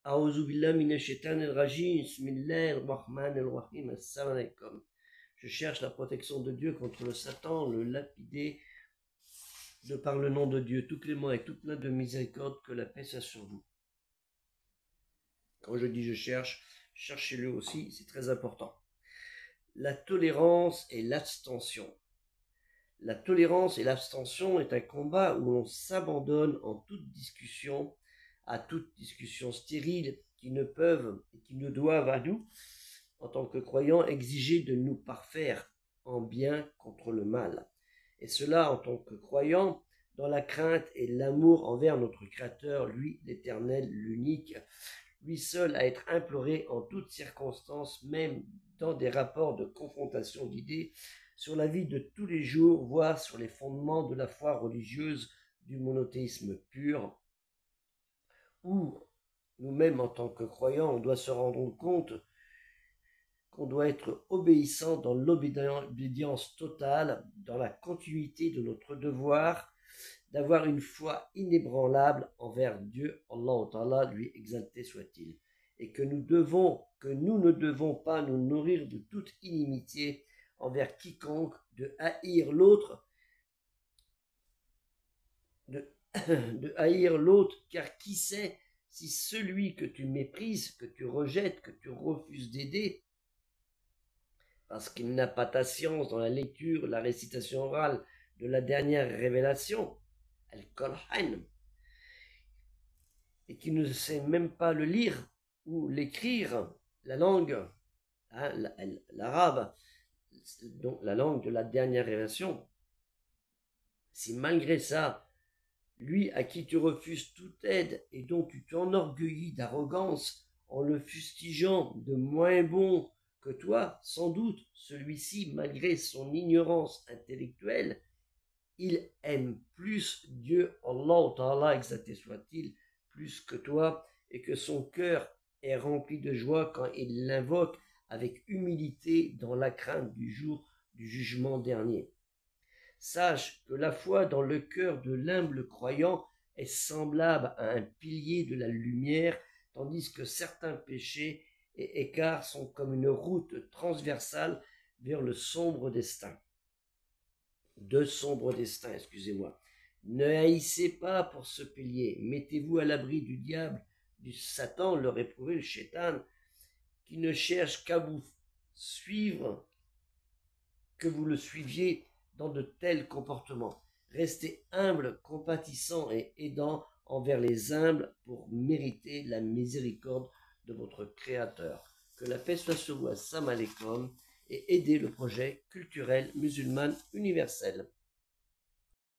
A'udhu billahi minash shaitanir rajim. Bismillahir rahmanir rahim. Assalamu alaikum. Je cherche la protection de Dieu contre le Satan, le lapidé, de par le nom de Dieu, tout clément et tout plein de miséricorde, que la paix soit sur vous. Quand je dis je cherche, cherchez-le aussi, c'est très important. La tolérance et l'abstention. La tolérance et l'abstention est un combat où l'on s'abandonne en toute discussion, à toute discussion stérile qui ne peuvent et qui ne doivent à nous, en tant que croyants, exiger de nous parfaire en bien contre le mal. Et cela en tant que croyants, dans la crainte et l'amour envers notre Créateur, lui l'Éternel, l'unique, lui seul à être imploré en toutes circonstances, même dans des rapports de confrontation d'idées, sur la vie de tous les jours, voire sur les fondements de la foi religieuse du monothéisme pur, où nous-mêmes, en tant que croyants, on doit se rendre compte qu'on doit être obéissant dans l'obédience totale, dans la continuité de notre devoir, d'avoir une foi inébranlable envers Dieu, Allah Ta'ala, lui exalté soit-il, et que nous ne devons pas nous nourrir de toute inimitié envers quiconque, de haïr l'autre, de haïr l'autre, car qui sait si celui que tu méprises, que tu rejettes, que tu refuses d'aider, parce qu'il n'a pas ta science dans la lecture, la récitation orale de la dernière révélation, Al-Qur'an, et qui ne sait même pas le lire ou l'écrire, la langue, hein, l'arabe, donc la langue de la dernière révélation, si malgré ça, lui à qui tu refuses toute aide et dont tu t'enorgueillis d'arrogance en le fustigeant de moins bon que toi, sans doute, celui-ci, malgré son ignorance intellectuelle, il aime plus Dieu, Allah Ta'ala, exalté soit-il, plus que toi, et que son cœur est rempli de joie quand il l'invoque avec humilité dans la crainte du jour du jugement dernier. Sache que la foi dans le cœur de l'humble croyant est semblable à un pilier de la lumière, tandis que certains péchés et écarts sont comme une route transversale vers le sombre destin. De sombres destins, excusez-moi. Ne haïssez pas pour ce pilier, mettez-vous à l'abri du diable, du Satan, le réprouvé, le Shaitan, qui ne cherche qu'à vous suivre, que vous le suiviez dans de tels comportements. Restez humble, compatissant et aidant envers les humbles pour mériter la miséricorde de votre Créateur. Que la paix soit sur vous, assalamu alaikum, et aider le projet culturel musulman universel.